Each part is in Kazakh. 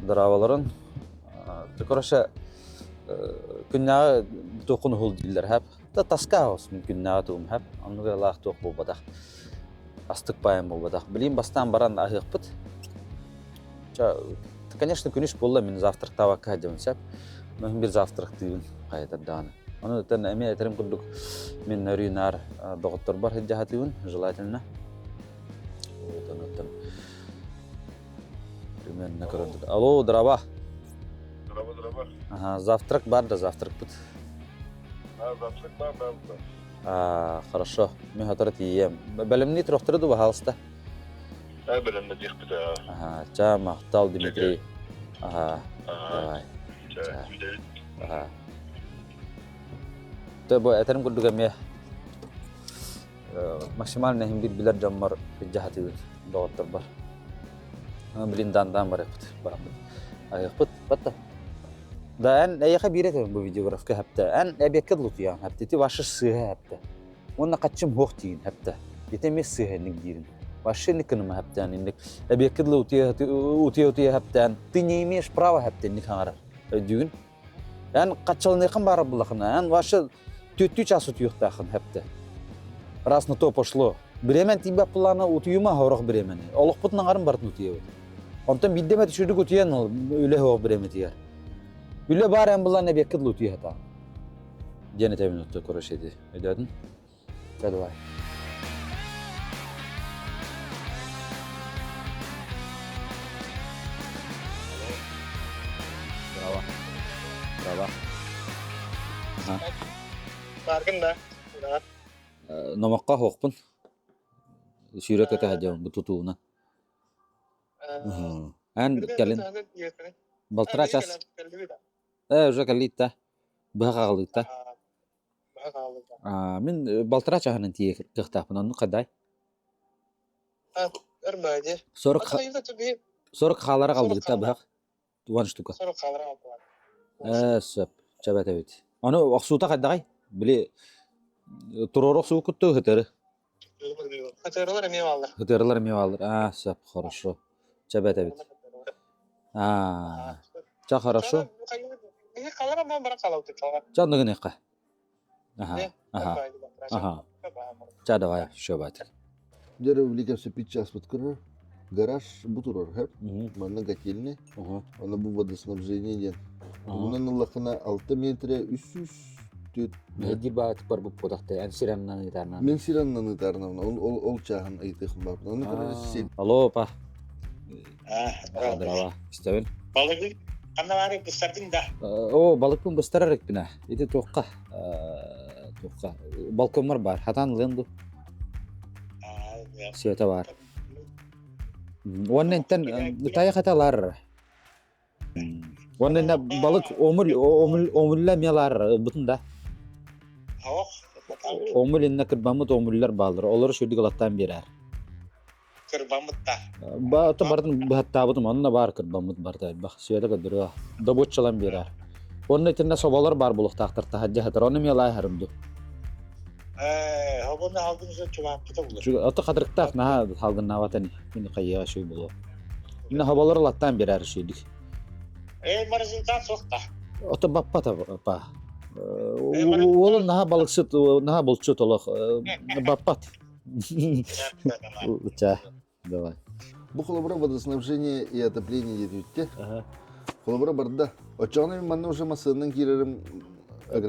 Darawaların Korosha günnağı dokun hul diller hep. Da taska olsun günnağı doğum hep. Anlıga Allah toq bu badak. Astık bayım bu badak. Bileyim bastan baran ahıqpıt. Конечно, күнүш болла мен завтрак табакка демесеп. Мен бир завтрак дейін кайдардан. Аны тен эме этерим курдук. Мен нөрүнар доктор бар хеджахатыын желательно. Вот. Примерно көрөндүк. Алло, дрова. Дрова. Ага, завтрак бар да завтрак бит. Завтрак бар. Хорошо. Мен хатырат ием. Белемни трохтырды бахалста. Белемни дихпит. Ага, ча мактал Дмитрий. Ага. Давай. Ага. Төбө этерим курдук эме. Максимально хим бир билер жаммар хеджахатыын доктор бар. Блиндандан бар епт. Айыппыт, батта. Да эн эяха бирет бу видеографка хапта. Эн эбекке лутуян хапта. Ти вашы сыга хапта. Онна качым хох тиин хапта. Битеме сыга ник дирин. Вашы никын хапта ник. Эбекке лутуя хапта. Ты не имеешь права хапта ник хаңар. Дюгүн. Эн качылныкын бары булахын. Эн вашы төттү часу туюктахын хапта. Раз на то пошло. Бремен тибе плана утуюма хорох бремен. Олукпутнан арын бартын утуя. Онтан биддеме түшүрдүк утуян ол үле хох бремен тияр. Үле бар эн булан эбекке лутуя хата. Дене темин уту корошеди. Өдөдүн. Давай. Bravo. Ага. Farkında. Номакка хокпун. Сүйрөк өтө хажам бу тутууна. Ан келин. Балтыра час. Уже калита. Багалыта. Мен балтыра чаханын тие кыктапын аны кадай. Өрмөдү. 40 халара калдыгыта баг. 20 штука. 40 халара алды. Сөп, чабатабит. Аны аксуута кадагай. Биле туророк суу кутту хетери. Хатерлар эме алды. Хетерлар эме алды. Сөп, хорошо. Чабатабит. Ча хорошо. Эне халара мен бара калып калган. Чандыгын экка. Ага. Ча давай, шобат. Дерев вликався під час відкрив. Гараж бутурор хеп. Манна котельный. Она bu водоснабжение. Bunun laqına 6 metre üst. Ne dibat par bu podakta en sirandan itarnan. Men sirandan itarnan. Ol çağın aytıqım var. Onu kadar sen. Alo pa. Drava. İsteven. Balık kanavare kısardın da. O balıkın bastararak bina. İdi toqqa. Toqqa. Balkonlar var. Hatan lendu. Siyata var. Wannan tan taya katalar. Wannan balık omullar miyalar butunda. Omul inne kırbamut omullar balır. Olur şu digalattan birer. Kırbamut da. Ba ta bardan bahatta butum onunla var kırbamut barda. Bak siyata kadırıyor. Dabot çalan birer. Onun içinde sobalar bar buluk tahtır tahacca hatar. Onu miyalay harımdı. Havunu aldığınızda çoğun kıta bulur. Çünkü atı kadırıktak naha haldın navatani. Şimdi kayıya şey bulu. Yine havaları lattan birer şeydik. Marazından sokta. Ota bappa pa. Oğlum naha balıkçı, naha bolçu tolak. Bappat. Uça. Давай. Bu холобра водоснабжение и отопление едете. Холобра барда. Очağını manna уже масының киреrim.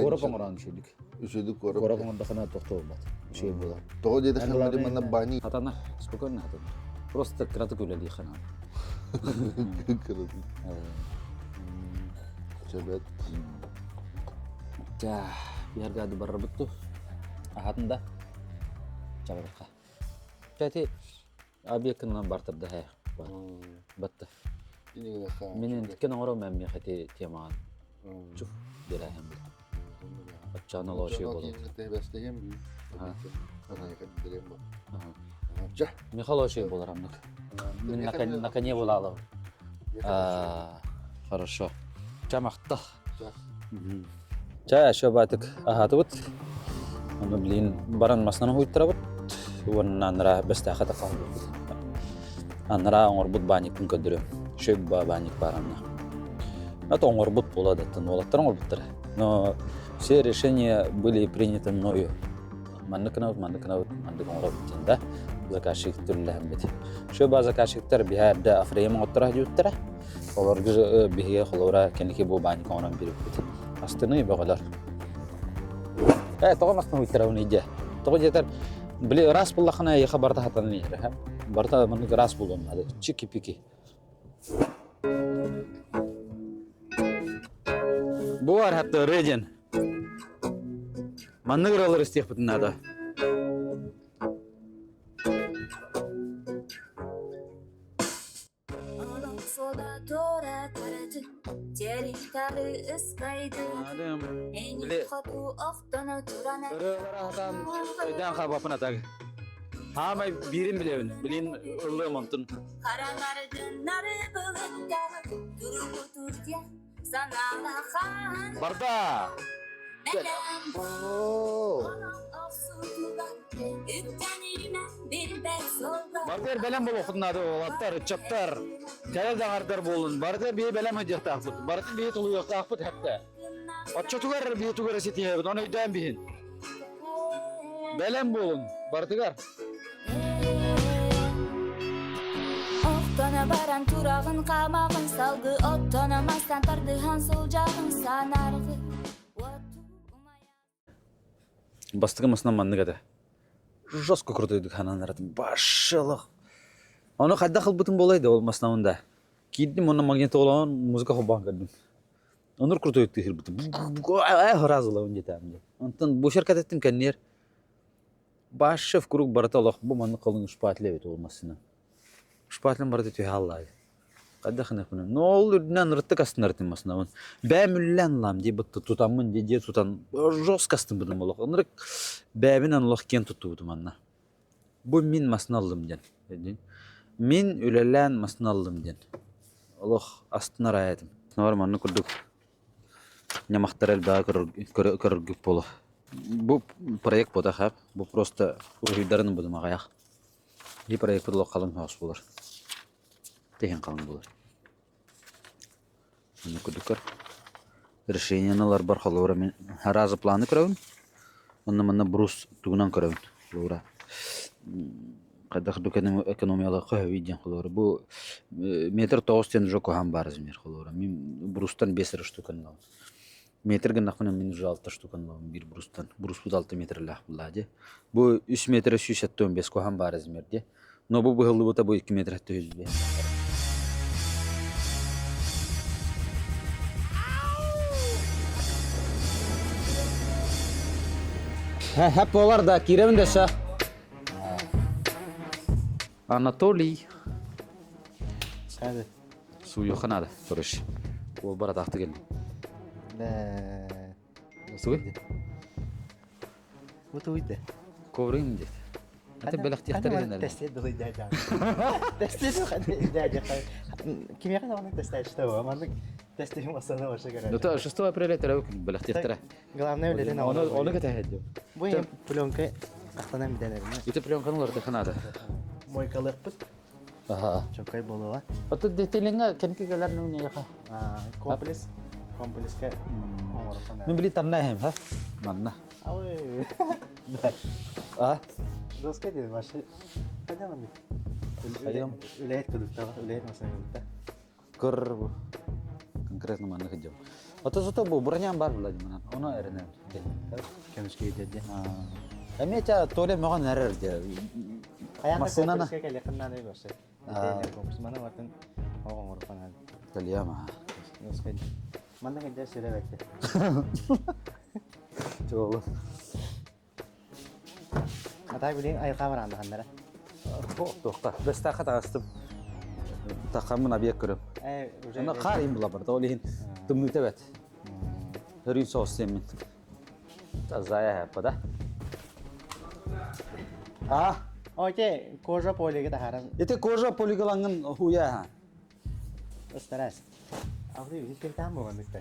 Kora komoran şeydik. Üçüdük kora. Kora komorda kana tokto olmadı. Şey bu. Того деда ханмади манна бани. Hatana, спокойно hatana. Просто кратко öyle değil хана. Çabet. Ya, biar gak diberebut tuh. Ahatan dah. Coba rekah. Jadi, abi kena barter dah ya. Betul. Ini kena. Minin kena orang memang hati tiaman. Cuk, diraham. Bacana lo şey bolu. Tebesteyim büyük. Ana yakın direm bu. Cah. Михаил şey болар амнык. Мен на коне булалов. Хорошо. Чамахта. Ча шобатык. Ахатыбыт. Аны билин баран маснаны хуйттырабыт. Вон нанра бестахата калды. Анра оңорбут бани күн көдүрө. Şöyle babanik baranna. Это он орбут болады, это олаттар орбуттар. Но все решения были приняты мною. Мандыкнау, да? Заказчик түрләһәмбит. Şu bazı zaказчиктер бихәрдә Афрема оттыра диюттәр. Олар биһиге холора кенеке бу бани конан биреп бит. Астыны багалар. Тагымастан үттерә уны иде. Тогы жетер. Биле рас буллахына я хабарда хатан ни. Барта мен рас булган. Чики-пики. Bu var hatta Regen. Manna garalar isteyip bittin ada. Adam. Bile. Oralara hatan öden kabapına tak. Ha may birim bileyin. Bilin ırlığı mantın. Barda. Barda belem bol okudun olattar, çaptar. Kayal dağardır bolun. Barda bir belem hediye takput. Barda bir tulu yok takput hepte. Açatugar bir tugar setiye. Onu öden bihin. Belem bolun. Bardıgar. Ottana baran turağın kamağın salgı Ottanamazsan tardıhan solcağın sanargı Бастыгымысынан манныгада. Жестко крутой хананаратын. Башылық. Оны қайда қылбытын болайды ол масынауында. Кейдім оны магнитолон музыка хобан кірдім. Оныр крутой өтті хирбытын. Разылы он жетәмді. Онтан бұл шеркат еттім кәннер. Башы в круг барата олақ. Бұл манны қолың ұшпатылы өті ол масына. Ұшпатылын барата өте халлайды. Қайда қынақ бұны. Но ол үрдінен ұрттық астын ұрттың масынауын. Бәміллән лам дей бұтты тұтамын дей тұтан. Жоск астын бұдым олақ. Онырық бәбінен олақ кен тұтты бұдым анна. Бұл мен масын алдым ден. Мен өлелән масын алдым ден. Олақ астын арайадым. Нар манны күрдік. Немақтар әлбәға көріргіп болу. Бұл проект бұда қап. Бұл просто ұрғыдарының бұдым ағаяқ. Бұл проект бұдылы қалың хауыз болар. Теген қалың болар. Мұны күдікір. Решениялар бар қалуыра мен разы планы көрәуін. Мұны брус түгінен көрәуін. Қалуыра. Қайдақ дүк экономиялы қөйі ден қалуыра. Бұл метр 9 тен жоқ қоған бар зімер қалуыра. Мен брустан 5 штукан лауын. Метр гынақпынан мен уже 6 штукан лауын бір брустан. Брус бұд 6 метр лақ бұлады. Бұл 3 метр 375 қоған бар зімерде. Но бұл бұғылы бұта бұл 2 метр 100. Hep olar da kirevin de şa. Anatoliy. Hadi. Su yok hadi. Soruş. O bara taktı geldi. Su? Bu tuydu. Kovrayım dedi. Hatta böyle ihtiyatlar edin. Testi de uydu hadi. Testi de hadi. Kim yakın onu testi işte o ama testi masada başa göre. Ну то 6 апреля теревик böyle ihtiyatlar. Главное öyle ne Onu getehedi. Bu yem pulonka aktanan bir denerim. İte plyonkanın orada kanada. Moykalık put. Aha. Çok kay bolu var. Hatta detailinga kenki gelar nunya yaka. Komplis. Komplis ke. Min bili tanah hem ha. Manna. Ay. Ah. Doska dedi başı. Hadi ama. Hayam. Ülayet kudukta var. Ülayet masaya kudukta. Kır bu. Konkretno manna kejam. Atau soto bu beranyam bar lah di mana. Ono erene. Kemiş ki dedi. Kami aja tole makan nerer dia. Ayakta Masına komplis ke yakından ne başı. Komplis mana bakın. O ngorpan hadi. Kaliya mah. Doska. Mana kerja sudah bekle. Coba. Atay bilin ay kamera anda kanlara. Tohta. Besta kata astım. Takamın abiye kırım. Ana karim bula barda olihin. Tumnu tebet. Herin sos semin. Tazaya hep pada. Ah. Oke, koja poli kita haram. Itu koja poligolangan huya ha. Ustaras. Aku ini kita mau kan kita.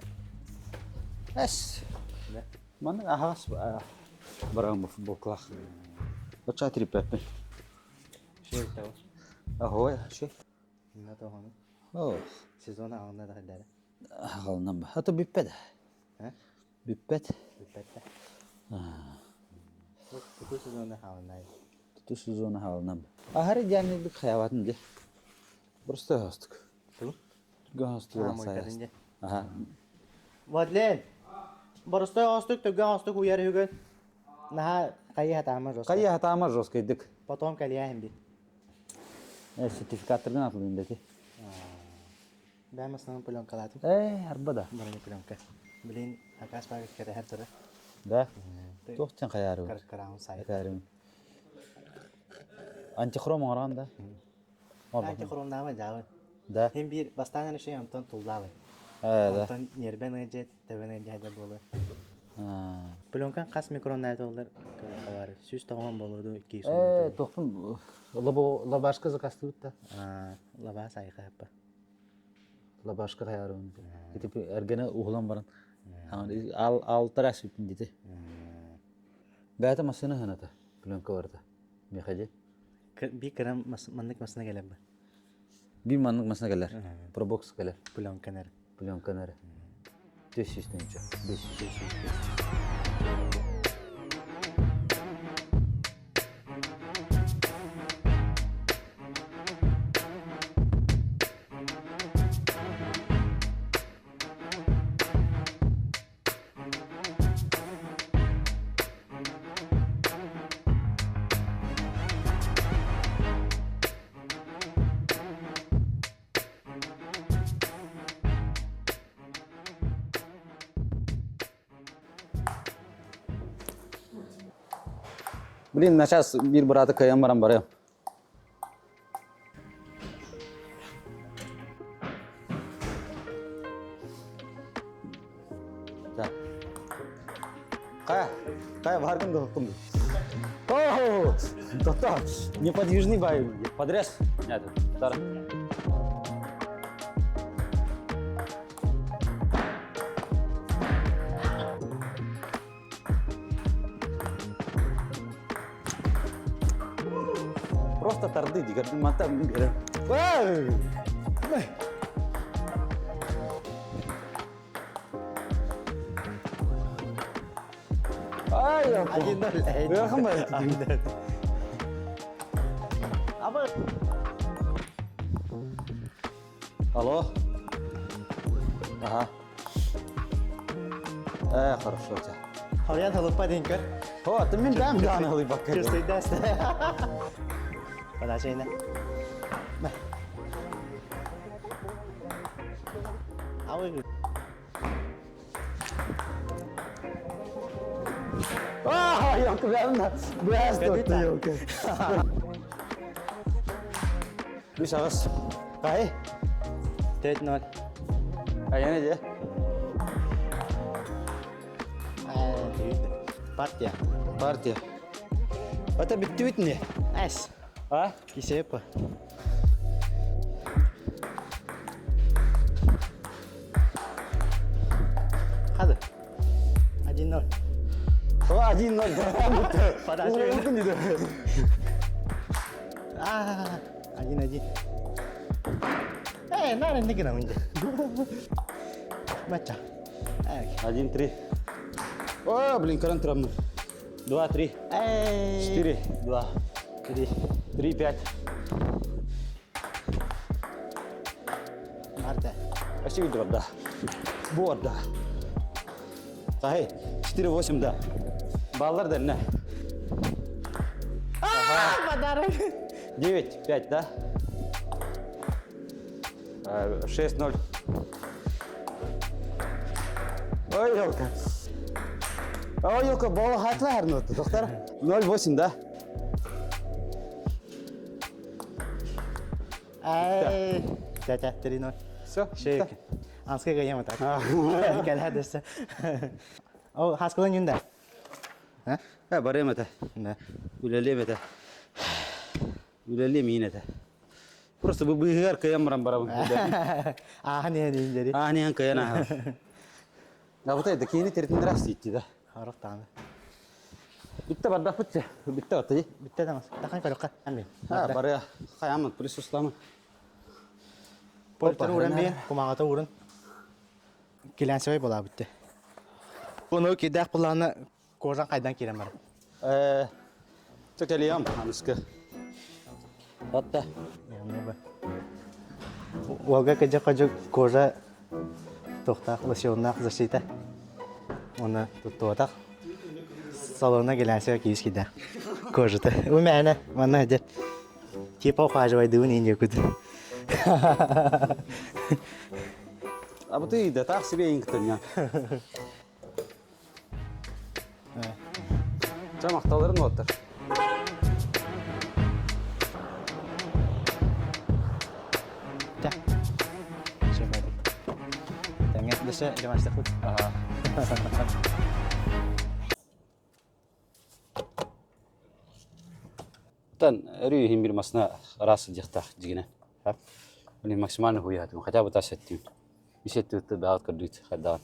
Es. Mana ahas barang boklak. Baca trip pepe. Şey tahu. Ahoy, şey. Nggak tahu kan. Oh. Сезон ağında da halleri. Halından bak. Hatta büppet. He? Büppet. Bippette. Bu sezonda ağındaydı. Tutu sezonu halından bak. Ahari canlılık hayatın diye. Burası da hastık. Tuh? Gahastı olan sayas. Moikadınca. Aha. Vadlen. Barıstoy ağıstık, tügü ağıstık uyarı hügün. Naha kayı hatama rosta. Kayı hatama joskaydık. Potom kaliya hem bir. Sertifikattırdan atılındaki. Ben maslanın pulon kaladım. Arbada. Barını pulonka. Bilin akas paket kere her türlü. Da. Tohtan kayarı. Karık karağın sayı. Kayarı. Anti krom oran da. Anki kurumda ama cavı. Da. Hem bir bastane şey ondan tuğlalı. Da. Ondan yerben önce teven önce hadi bolu. Ha. Pulonkan kas mikronlarda olur. Kavarı. Süs tamam bolurdu 200. Tohtum. La başka zakastı da. Lava sayı kapı. La başka kayarı. Gidip ergene uğulan baran. Al teras ipin dedi. Bəyətə masına hənədə. Plyonka vardı. Mexəcə. Bir kram manlık masına gelip. Bir manlıq masına gələr. Probox gələr. Pulonkan er. Plyonka nərə. 500 neyəcə. 500. Блин, на час bir brata kayan baram barayım. Да. Кая, варган да хукум. О, то, неподвижный бай, подрез. Нет, тар. Просто тарды, дигардың мантап бері. Ай, Один ноль. Yakın mı? Ama Алло. Ага. Хорошо у тебя. Havyan halıpa dinkör. О, ты мен дам данный бакка. Gösterdi derste. Pada şeyine. Bak. Abi. Yok ben de. Biraz Kadita. yok. Bir şahıs. Kay. 4-0. Ayağın nece? Partiya. Partiya. Ata bitti bitni. Es. Ha? Kişi yapı. Hadi. 1-0. О, 1-0. Подожди. Mümkün değil. Один. Наверное, не гнал инде. Мача. 1-3. О, блин, каран травмы. 2-3. 4. 2. 3. 3-5. Марта. Почти видно, да. Вот, да. Кай. 4-8, да. Баллар да, не. Подарок. 9-5, да? 6-0. Ой, елка. Ой, елка, бала хатла харнуты, доктор. 0-8, да? Тя 3-0. Все, Şey, Anska gayam atak. Gel hadi sen. O haskalan yunda. Ha? барем это. Ne? Үлелем это. Үлелем ин это. Просто бы быгар каям барам. Ne diyeyim А, не каяна. А вот это кини теритин раз идти, да? Haruk tamam. Bitti bardak bitti. Bitti atı. Bitti tamam. Takkan kalau kan ambil. Ha, baraya kayamın prisuslama. Полтер уран бейін, kumağata уран. Келен сөй бола бітті. Бұны кедәк бұланы кожан қайдан келем бар. Текелиям, анысқы. Атта. Олга кәжі кожа тоқтақ, лосионнақ защита. Оны тұттуатақ. Салонна келен сөй кейіс кедәк. Кожыты. Ой мәні, манна әдер. Типа ухаживайдығын ең екуді. А ты да так себе инктен. Жамақталырың отыр. Так. Шемәдік. Тәңет дөші ремашты құд. Тан рүйхин bir масына расы дияқтақ жігінен. Оны максимально хуятым. Хотя бы тас еттім. Исеттіғітті бәғат көрдүйді қайдаған.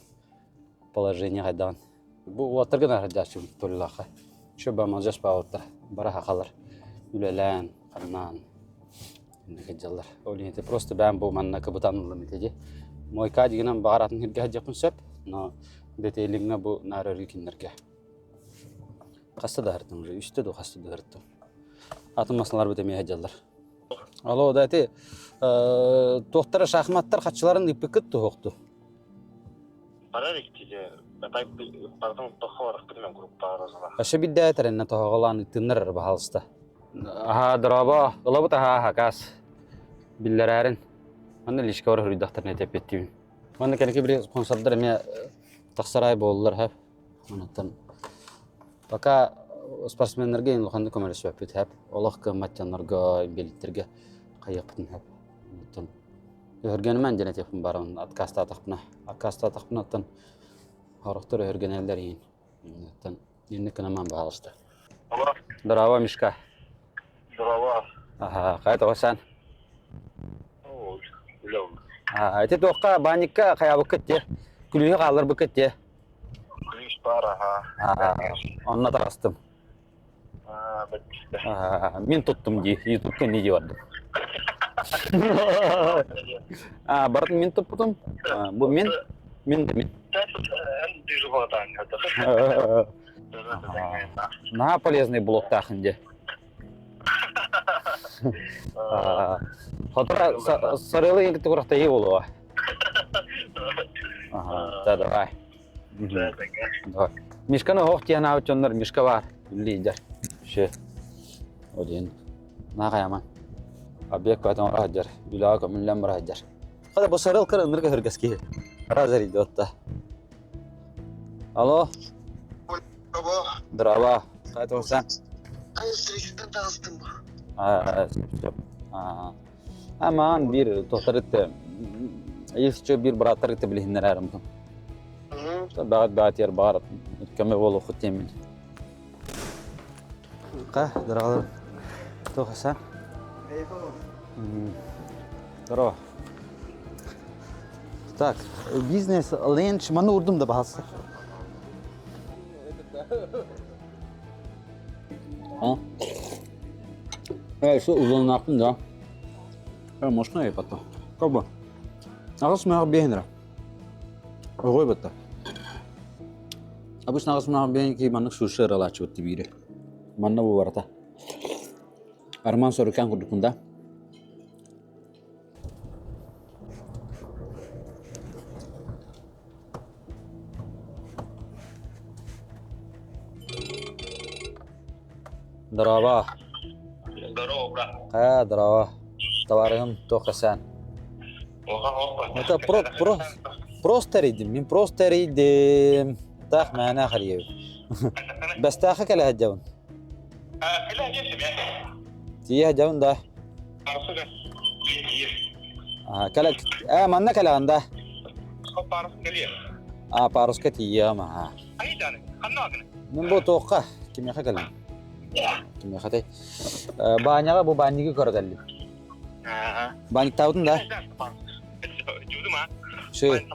Положение қайдаған. Бұл отырғын арыдашым төлілақы. Шо бәмал жас бауытта. Бара хақалар. Үлелән, қаннан. Жаллар. Олиенте просто бәм бұл манна кыбытанылым етеде. Мойка дегенен бағаратын хирге жақын сөп. Но детейлігіне бұл нары рүйкіндерге. Қасты да ғырттың уже. Үсті де қасты да ғырттың. Атын масылар бітемей жаллар. Ало, дәте, тоқтары шахматтар қатшыларын үппекіт тұғықты. Барар ектеде, бәтай бардың тұқыларық білмен группа разыла. Ашы бидді әтірінне тұғылан үттінір бағалысты. Аха, дұраба, ұлабыт аха, қас. Биллер әрін. Оны лишке оры хүрдіқтіріне теп еттеймін. Оны кәнеке бір спонсордар әме тақсарай болылар, әп. Онаттан. Пока спортсменлерге ең лұқанды көмәрі сөйпет, әп. Олық көмәттянларға, беліттерге қайық бітін, әп. Онаттан. Өргенімен және тепін барын, аткаста атақпына. Аткаста атақпына аттан. Арықтыр өрген әлдер ең. Онаттан. Енді күніман бағалысты. Дұрава, Мишка. Дұрава. Аха, қайты ғасан? Үлеу. Әте тоққа баникка қая бүкітте. Күлігі қалыр бүкітте. Күліш бар, аха. Онына тарастым. Бәтті. Мен тұттым дей, ютубқа не де бардым. Бардың мен тұттым. Бұл мен. Ән дүйрі бағдан. На полезный блок тақынде. Хотыра сарылы еңкітті құрақта ей болуға. Да, давай. Мишканы оқ тияна ауыт жонлар, мишка бар. Лидер. Ше. Один. На қаяман. Абек бәтін ұрағыдер. Үліға көмілен бұрағыдер. Қада бұл сарыл қыры нұрға хүргеске. Разар еді отта. Алло. Драва. Қайты олсан? Стресстен тағыстым ба? Аман bir tohtar etti. Yesçe bir bıraktar etti bilhinler arımdım. Bağat yer bağırat. Köme bolu xutemin. Qa, dırağlar. Toh Hasan. Здорово. Так, бизнес ленч маны урдум да бахасы. Şu uzun yaptım da. Можно и потом. Как бы. Ağız mı beğenir? Oy batta. Abus ağız mı beğen ki manık suşer ala çöktü biri. Manna bu varata. Arman sorukan kurdukunda. Здорово. Здорово, брат. Здорово. Товарым тоқасан. Это просто ридим. Мен просто ридим. Так, معنا خريب. بس تاخك على هالجون. كلها جيش يعني. تيه هالجون ده. عرفنا. كلك. منا كلام ده. خب عرف كليه. باروس كتيه ما. أي داني. خلنا من بو توقع كم يخكلم. كم يختي. بانيا bu banyi korgalli. Banyi taudun da. Judu ma. Şey.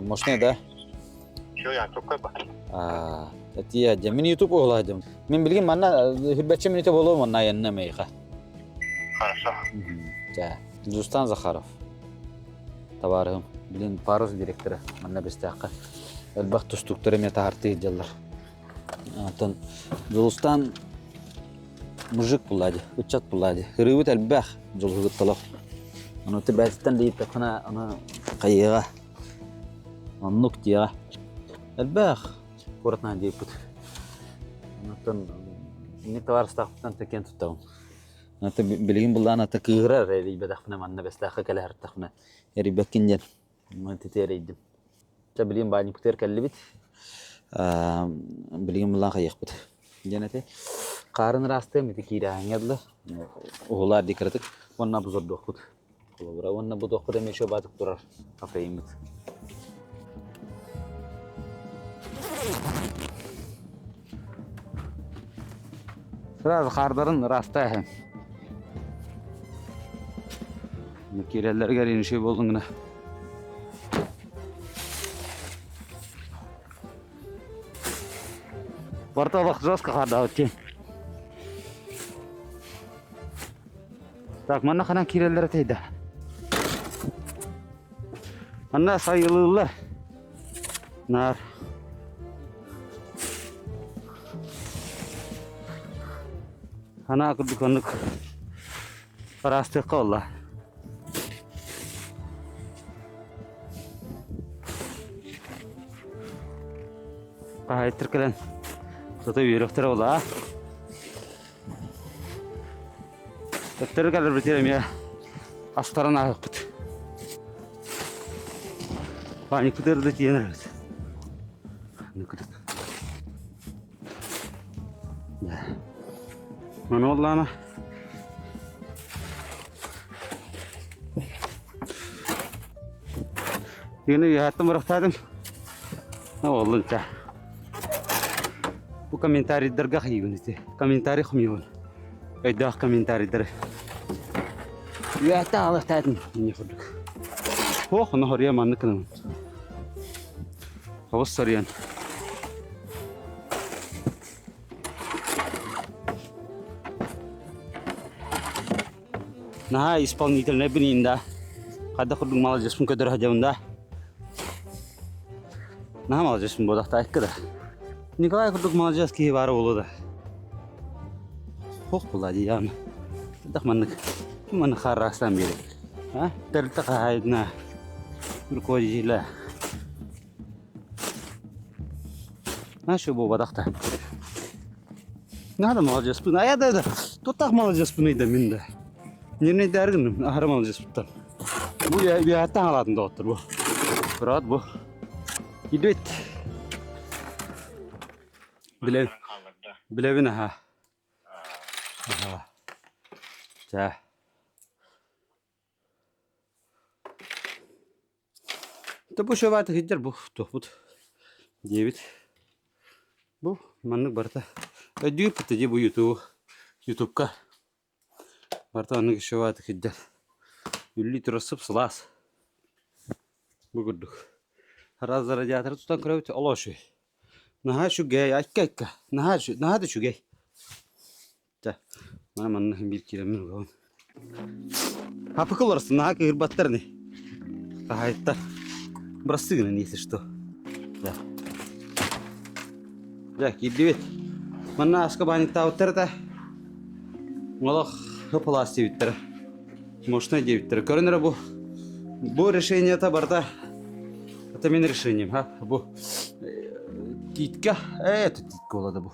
Moşne da. Şu ya çok kaba. Tatiya jamin YouTube olacağım. Men bilgin manna hürbetçe minute bolu manna yanına meyha. Хорошо. Ja. Dostan Zakharov. табарым. Билин парус директоры манна бестаққа. Элбақ тустуктары мета арты жаллар. Антон Жолустан мужик булади, учат булади. Хырыбыт элбақ жол хыгытталақ. Аны тибәттен дейіп тақына аны қайыға. Аннук тияға. Элбақ коратна дейіп бұд. Антон не товарстақтан текен тұттауым. Аты билигин булдан аты кыгырар рейбе дахна манна бестаққа кәлі әрттақна. Эрибәккен жен. Мынты терейдім. Та билигин бани күтер кәлі бит. Билигин булдан қайық бұд. Женете қарын расты меті кейді аңеділі. Оғылар декіратық. Онна бұзор доқ бұд. Онна бұд оқы демеші батық тұрар. Кафейін бұд. Сразу қардарын расты әхем. Kirellerge yeni şey buldun yine. Varta bak жестко karda ötken. Tak mana kana kirellere teyde. Anna sayılılar. Nar. Ana akıllı konuk. Parastı kolla. Hayır kelen. Zaten yürüktür ola. Doktor kadar bitirelim ya. Astarana akıt. Panik kadar da diyeniriz. Ne kadar. Ya. Ne oldu ana? Yine yattım bıraktım. Ne oldu ya? Bu komentari dergah yiyiniz. Komentari xmiyon. Ayda komentari der. Ya ta Allah taatın. Ne xuduk. Oh, ne horiya manıkın. Havas sarıyan. Nah, исполнитель не бининда. Kada xuduk mal jasmun kadar hajamda. Nah, mal jasmun bodak ta ikkada. Nikolay kurduk malacağız ki var oğlu da. Hoş buladı ya. Tak manık. Kim manık harrastan beri. Ha? Tertak haydna. Bir koyucuyla. Ha şu bu badakta. Nerede malacağız bunu? Ayada da. Tutak malacağız bunu da minde. Nerede derginim? Ahram malacağız bundan. Bu ya bir hayattan aladın da otur bu. Rahat bu. Gidiyor. Bilevine ha. Aha. Ja. Da bu şöyle hicr bu tohbut. David. Bu manlık barta. Ödüyor pıtıcı bu YouTube'ka. Barta anlık şöyle hicr. Ülli turasıp sılas. Bu gördük. Razlara jatır tutan kravit aloşu. Nah şu gay akka. Nah da şu gay. Ta. Mana bir kilometre gavun. Hapı kılarsın nah ki hırbatlar ne? Kahaytta. Burası gene neyse işte. Ya. Ya gidiyor. Mana aska bani tavtır da. Malak hıplas diyor. Можно diyor. Görünür bu. Bu решение-то barda. Это benim решением, ha. Bu. Титка, это титка олады bu.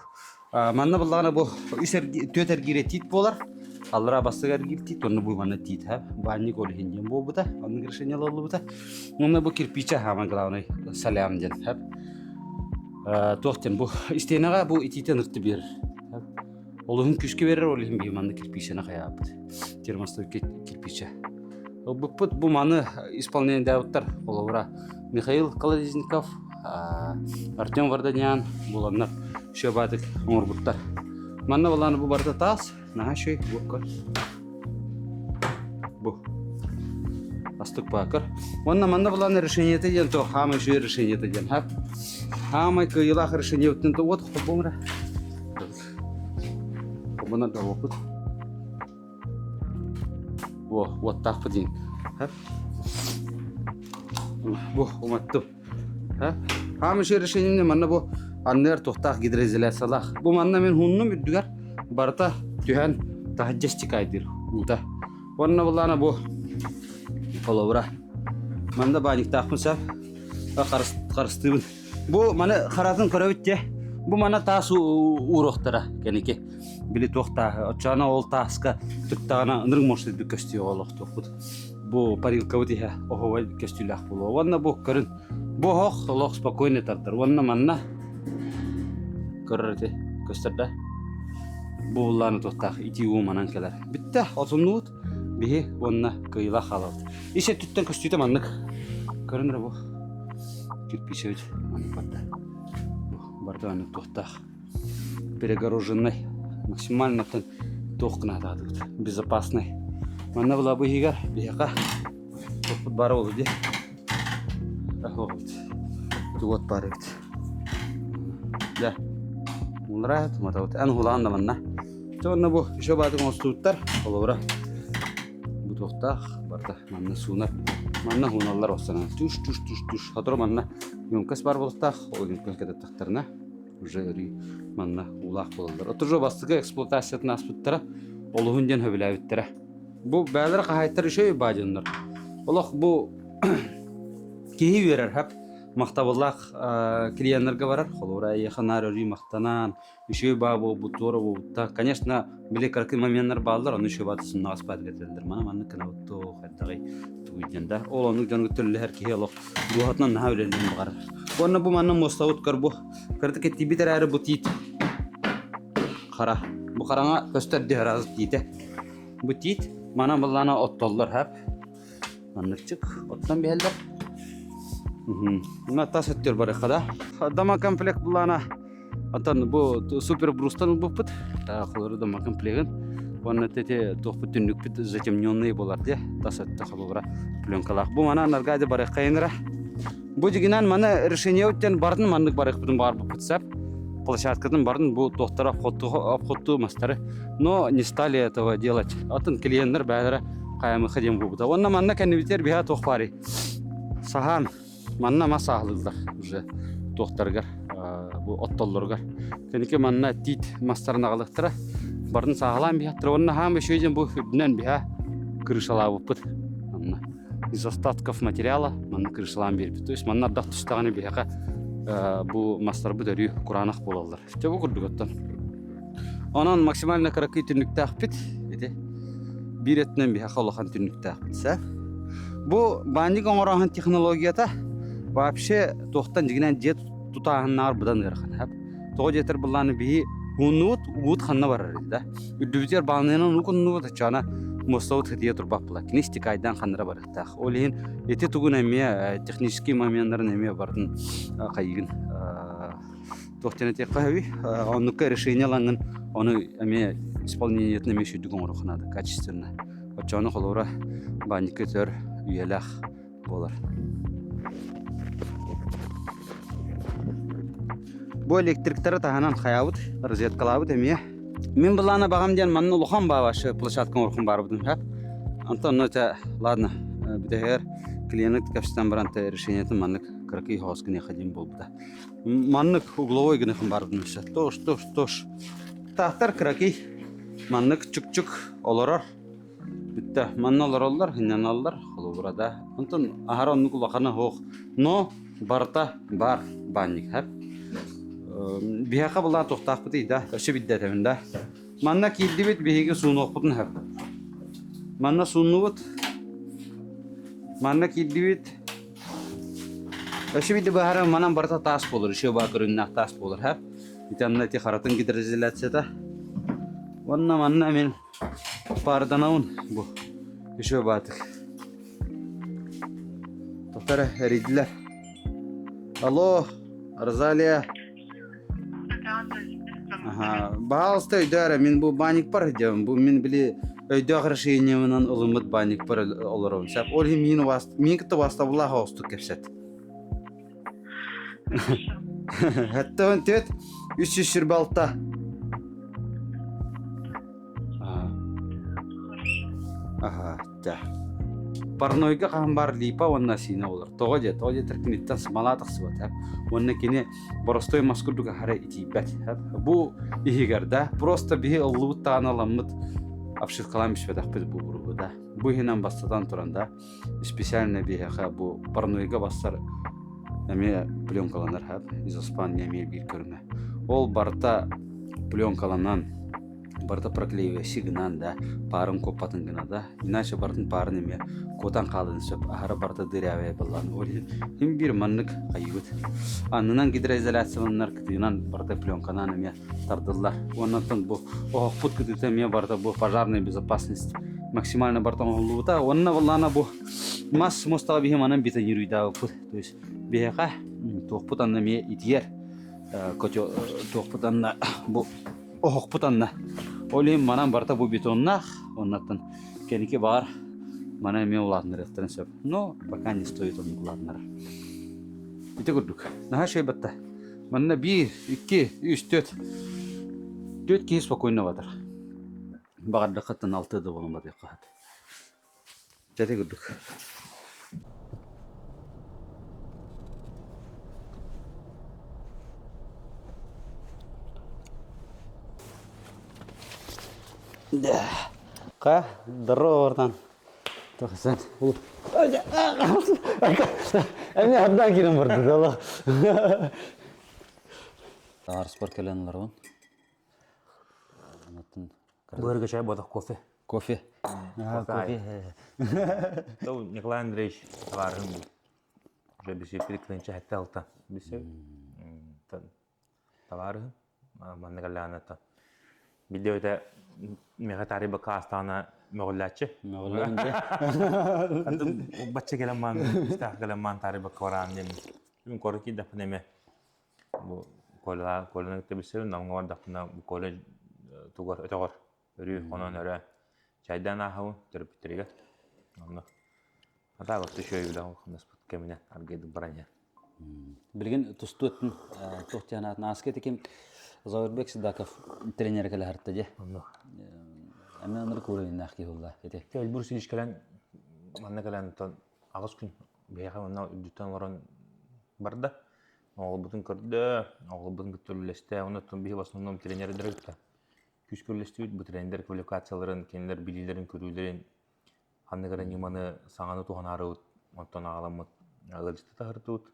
Манна буллана bu исер төтер гире тит болар. Аллара басыгар гир тит, onu bu manna tit ha. Банник ол хенжем bu buta, onun решение лолу buta. Onu bu kirpiçe hama главный салям ден ha. Tohten bu isteğine bu ititen ırtı verir. Olun küçük verir olun bir manna kirpiçene kayaptı. Termostat kirpiçe. Bu manı исполнение davutlar olavra. Михаил Колодезников, Артем Варданян, bulanlar şöbatık umurbuttlar. Manna bulanı bu barda tas, naha şey bu kar. Bu. Astık bakar. Onunla manna bulanı решение tecen to hama şu решение tecen hap. Hama ki yılak решение utten to ot kubumra. Kubuna da oput. Bu ot takpıdin. Hap. Bu umattım. Ha? Hamı şey решениемне manna bu anner tohtaq gidrezilasalah. Bu manna men hunnum üddügar barta tühen tahajjastik aydır. Uta. Wanna bulana bu. Kolobra. Manda banik taqmısa qarыстыбын. Bu mana qaratın köröbitçe. Bu mana tasu uruqtara keneki. Bili toqta açana ol taska tuttana nırg moşdu köstü oluq toqut. Bu парилка вот я ого костюлях было. Ванна бог көрін. Бог лох спокойно тартар. Ванна манна көрірте көстерді. Бұлланы тоқтақ ити уыманан келер. Бітті отымнуыт бейі ванна кыйла қалауды. Еше түттен көстүйті маннық. Көрінір бұл. Кирпиче өт. Маннық барды. Барды аны тоқтақ. Перегороженный. Максимально тоққына дадыгыд. Безопасный. Манна була бу хигар бияка топут бары болду де. Ахогут. Туот бары бит. Да. Мунрат матаут ан хуланда манна. Тонна бу ишо бадыгын остуттар болобра. Бу тоқтақ барда манна сунар. Манна хуналлар осана. Туш. Хатыр манна юмкас бар болтақ, ойын көлкеде тақтарына уже ри манна улақ болдылар. Отужо бастыгы эксплуатациятын аспыттара олугун ден хөбүләбиттера. Bu bәлер қайттар үшөй бадындар. Олақ bu кейі берер хәп. Мақтабыллақ клиентлерге барар. Холура яханар өри мақтанан. Үшөй бабу бутора бутта. Конечно, биле каркы моменттер балдар, оны үшөй батысын аспат кетелдер. Мана кына утто хаттагы туйденда. Ол оның жаны төрләр ки олақ. Бу хатнан хавлелен бар. Онна бу манны мостаут карбу. Кырды кетти битер әрі бутит. Қара. Бу қараңа көстөрдү раз дейді. Бутит Mana bulana ottollar hep. Anlıkçık. Ottan bir elde. Buna tas ötüyor bari kada. Dama komplekt bulana. Atan bu super brustan bu put. Xolları dama komplektin. Bana tete tohput tünlük put zatemnyonный bolar diye. Tas öttü xollara plyonkalaq. Bu mana nargaydı bari kayınıra. Bu jiginan mana решение ötten bardın manlık bari putun бар bu putсап. Площадкадан бардын bu тоқтара обходту мастары. Но не стали этого делать. Атын клиенттер бәлері қайамы қадем бұбыда. Онна манна кәнебетер біға тоқпары. Сахан манна масағылығдар уже тоқтарғар, bu оттолларғар. Кәнеке манна тит мастарына қалықтыра. Бардын сағалан біғаттыр. Онна хамы шөйден бұл хүбінен біға крышала бұппыд. Из остатков материала манна крышалан беріпті. То есть манна ардақ тұстағаны біға bu master bu dörüyü Kur'an'aq bolallar. İşte bu kurduk ottan. Onun maksimalına karakı tünlükte akbit. Bir etinen bir haqalıqan tünlükte akbitse. Bu bandik oңорağın texnologiyata вообще toqtan jiginen jet tutağınlar budan gırxan. Toğu jeter bulanı bir hunut uğut xanna barar da. Üddübüter bağlanan ukun nuğut açana Мостаут хидия турбапла. Кинестик айдан ханра барыктах. Олин эти тугун эме технический моменттарын эме бардын кайгын. Тохтене тек кави. Онука решение лангын. Оны эме исполнениетне мешү дүгөн орохнады качественно. Очону холора баникетер уялах болар. Бу электриктер таханан хаябыт, розеткалабыт эме. Мен булана багам ден манны улухан бабашы площадкан орхун бар будым хап. Антон это ладно, бдер клиент капстан бранта решениетин маннык 40 хоскын яхадим болбуда. Маннык угловой гынын бар будым ше. Тош. Тахтар 40 маннык чук олорор. Битте манны олороллар, хиннаналлар холурада. Антон ахароннук улахана хох. Но барта бар банник хап. Биһака булан тоқтақ бит да, өшө биддетеминде. Манна килди бит биһиге сунук бутун хап. Манна сунуут. Манна килди бит. Өшө бидде бахара манан барта тас болор, өшө ба көрүннак тас болор хап. Итамна ти харатын гидрозиляцияда. Онна манна мен парданаун бу. Өшө батык. Тоқтара ридилер. Алло, Розалия. Bağılsta öydəre, min bu banik par edəm. Bu min bili öydəğ решениемнен ылымыт banik par olurum. Səp ol min vast, min kıtı vasta bulah ostu kepset. Hatta on tüt 326. Aha, da. парнойга кам бар липа онна сина олар. Тоге теркиниттен смалатык сыбат. Онна кини боростой маскурдуга хара итибет. Бу ихигерда просто бихи ыллыбыт тааналаммыт апшит каламиш бедах бит бу буруда. Бу хинан бастадан туранда специально бихаха бу парнойга бастар эме пленкаланар хап из Испании эме бир көрүнө. Ол барта пленкаланан барта проклеивая сигнан да парын копатын гына да иначе бартын парын эме котан калын сөп ахара барта дырявая баллан ори им бир маннык кайгыт анынан гидроизоляциянар кытынан барта пленканан эме тардылар оннан бу окпут кытыта эме барта бу пожарная безопасность максимально барта олута онна баллана бу мас мустаби хеманан битенируйда то есть беха тохпутан эме итер кочо тохпутан бу окпутанна олим манан барта бу бетоннах оннаттан кеники бар мана эме улатныр эфтерсеп но пока не стоит он улатныр ите күрдүк наха шейбатта манна 1 2 3 4 киз спокойно батыр багарда каттан 6 да болон бат кат жете күрдүк Да. Ка, здорово, Артан. Тоқсан. Әне абдан кирен барды, дала. Арыс бар келенлер он. Бұрға чай бодық кофе. Кофе. Кофе. Тау Николай Андреевич товарын бұл. Уже бесе переклинче хәтті алта. Бесе товарын. Манны галланаты. Биде өте мега тариба кастана мөгләче. Мөгләнде. Бачча келеман, истах келеман тариба коран дем. Мен корки да неме. Бу колана тебесе намгар да бу коле тугар өтөгөр. Өрү онон өрө. Чайдан аху терпитриге. Аны. Ата вот еще и да хнас кемине аргеди барanya. Билген тустуттун тохтянат наске текем Заурбек Сидаков тренер келе хартыже. Аны аныр көрөйүн нахки холла. Эте. Тел бурс илишкелен манна келен тон агыс күн бияга мына үдүтөн орон барда. Ол бутун көрдө, ол бутун көтөлүлөстө, аны тон бии басынан тренер директор. Күч көрлөстү бу тренер квалификацияларын, кендер билилерин көрүүлөрүн аны гана ниманы саңаны туханары онтон агаламыт агылжыты тахыртут.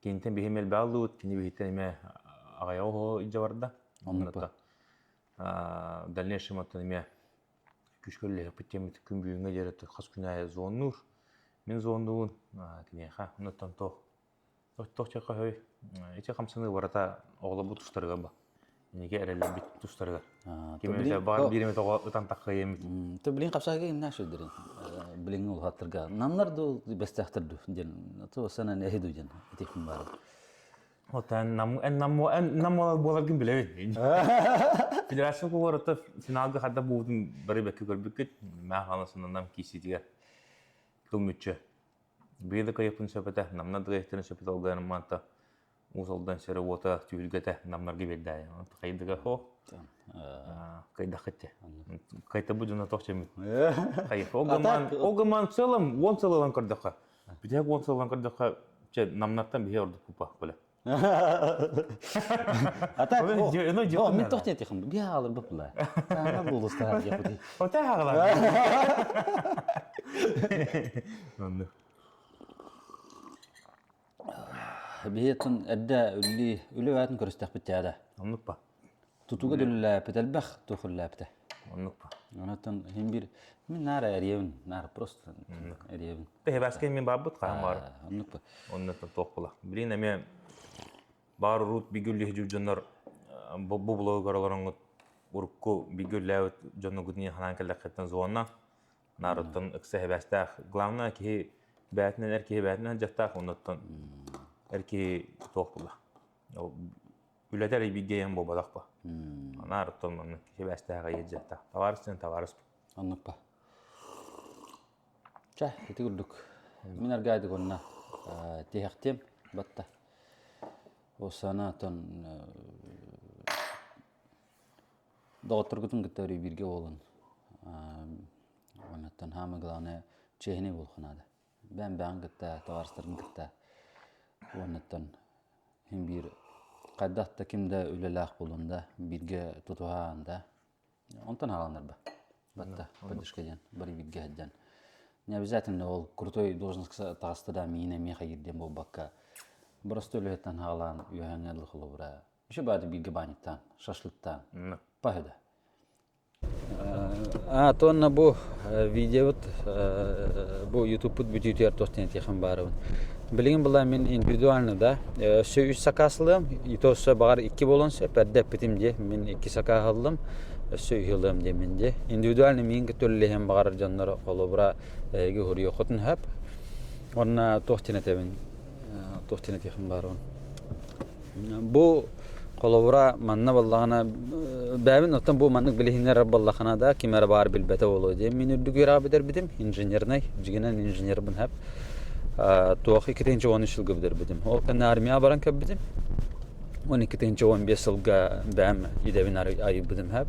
Кентен бихемел балут, кини бихтеме агаяо иджаварда. Онда дальнейшем отныме күшкөлле путемит күн бүйүнгө жерет хас күнай зоннур. Мен зоннуун кинеха онтон тохчакка хой. Эти камсаны барата оглобу туштарга ба. Неге эреле бит туштарга. Кимесе бар бириме таган такка эми. То билин капсага наше дирин. Билин ул хатырга. Намнарду бестахтырду ден. То сана не хеду ден. Этим бар. Отан нам боларгын билебет. Федерация куларыта финалга хадда буудун бери бекке көрбүккет. Мен ханасынан нам кисидиге. Тумуччу. Бейде кайыпын сөпөтө, намна дырехтерин сөпөтө алган манта. Узалдан сері ота түйілгеті намнарға берді. Қайдыға хо? Қайда қытте. Қайта бұдына тоқчамын. Қайып. Оғыман целым, 10 целылан көрдіққа. Бідек 10 целылан көрдіққа намнаттан бейе орды күпа көлі. Атак, мен тоқте етеқім. Бейе алыр бұпыла. Саңа бұлыстар жепіді. Ота ағылар. بيتن أدى اللي وقتن كرستخ بتاعه. النقبة. تطوق دل بتلبخ تدخل لابته. النقبة. أنا تن همبير من نار أريون نار بروست أريون. ده بس كين من بابط قام بار. النقبة. النقبة توقلا. بلينا مي بار روت بيقول لي هجوم جنر بابو بلو قرارون وركو بيقول له جنر قدني خلنا كلا ختن زوانا نار تن أكسه بس تاخ قلنا كه بعتنا نركيه بعتنا جتاخ ونتن erki toqla. O ületeri bir geyem bu badaqpa. Anar tolmanı kebastaga yejata. Tavarız. Anlıkpa. Çah, eti gulduk. Min argaydı gonna. Tehaqtem batta. O sana ton doktor gutun gitari birge olun. Onattan hamı glane çehine bulxunada. Ben gıtta, tağarstırın gıtta. Ondan hem bir qaddaqta kimde ülelaq bulunda, birge tutuğanda. Ondan ağlanır ba. Batta, поддержкадан, bir birge haddan. Не обязательно ол крутой должность тағыстыда миіне меха ерден бол бакка. Просто өлеттен ağlan, үйәңәлі қылыбыра. Еще бады бірге баниттан, шашлыктан. Пахыда. Тонна bu video bu YouTube bütütüyer dostен тихан барыбын. Білген бұла мен индивидуально да. Сөй 3 сакасылым, итосы бағар 2 болонса, пәрдәп бітімде мен 2 сака қалдым. Сөй хылым деменде. Индивидуально мен төллеген бағар жанлары қолыбыра әйге хұрия құтын әп. Онна тоқтен әтебін. Тоқтен әтеқім барыбын. Бұл қолыбыра манна баллағына бәбін оттан бұл маннық білігінер баллағына да кемері бар білбәті олу де. Мен үрдігер абыдар бідім, инженернай, жігінен инженер бін әп. Туақы 2-13 жылғы бідір бідім. Ол кәні армия баран көп бідім. 12-15 жылға бәм едәвін айы бідім әп.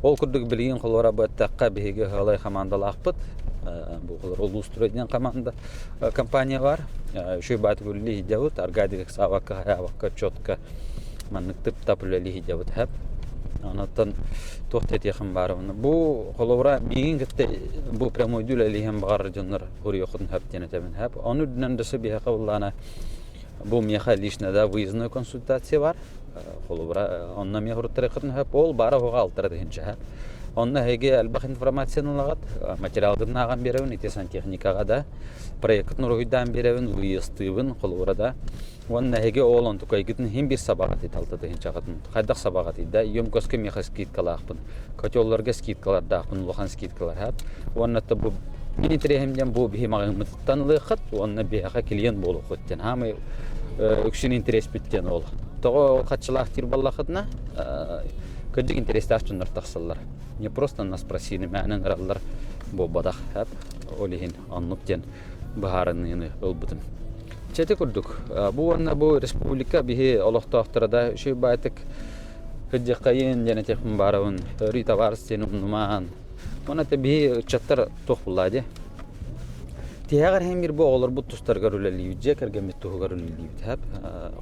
Ол күрдік білген қолыра бәттәққа бейге ғалай қамандалы ақпыт. Бұл қолыр ол ұстыройден қаманда компания бар. Шөй бәті көлі едәуіт, аргадик саваққа, хаяққа, чотқа маннықтып тапылелі едәуіт әп. Анаттан тоқтет яқын барымын. Бұл қолыра бейген кітті бұл прямой дүл әлейген бағар жонлар ғұрия құдын әптен әтәбін әп. Оны дүнәндісі бейқы ұллана бұл меха лишнада выездной консультация бар. Қолыра онна меха ұрттары құдын әп. Ол бары оға алтыры дегенші әп. Онна әйге әлбақ информацияны лағат. Материалдың аған беруін, итесан техникаға да. Проекттың ұрғыдан беруін, выездтыбын қолыра да. Онна әйге олын тұқайгетін хем бір сабағат еталды деген жағатын. Қайдақ сабағат еді. Емкөскі меха скидкалы ақпын. Котелларға скидкалар да ақпын, ұлған скидкалар әп. Онна та бұл мен интересімден бұл бейім ағымыттан лықыт, онна бейаға келген болу құттен. Хамы үкшін интерес біттен ол. Тоғы қатшылақ тир балақытына көдік интересті ашчындар тақсылар. Не просто нас просили, мәнің ұралар бұл бадақ әп. Олеген аннуптен бағарынын ұлбытым. Чәте күрдік. Бұл республика бейі олықты ақтырада үші байтық күддек қайын және текін барауын, рита барыс сенің нұман. Ona tabii çatır toxuladı. Tiyağır hem bir bu olur bu tuşlar garuleliyecek, kergemet tuğ garuleliyecek hep.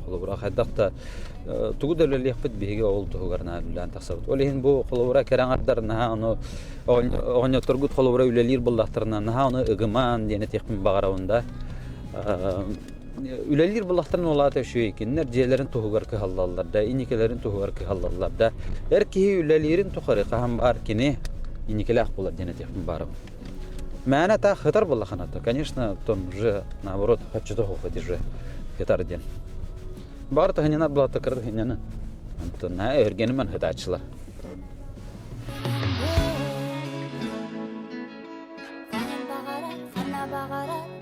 Xolubra xaddaqta tuğ döleli yapıt bihige oldu tuğ garnalılan tasavvut. Olehin bu xolubra keranatlar naha onu oğanya turgut xolubra ülelir bullaqtırna naha onu ıgıman diyene tekmin bağıravunda. Ülelir bullaqtırın olatı şu ekinler celerin tuğ garkı hallallarda, inikelerin tuğ garkı hallallarda. Erkeği ülelirin tuğarı qaham var kine иникелях было день этих баров. Меня та хитар была ханата. Конечно, там уже наоборот хочу того хоть уже хитар день. Бар то не надо было так крыть не на. То на эргенман хитачла. Хана багара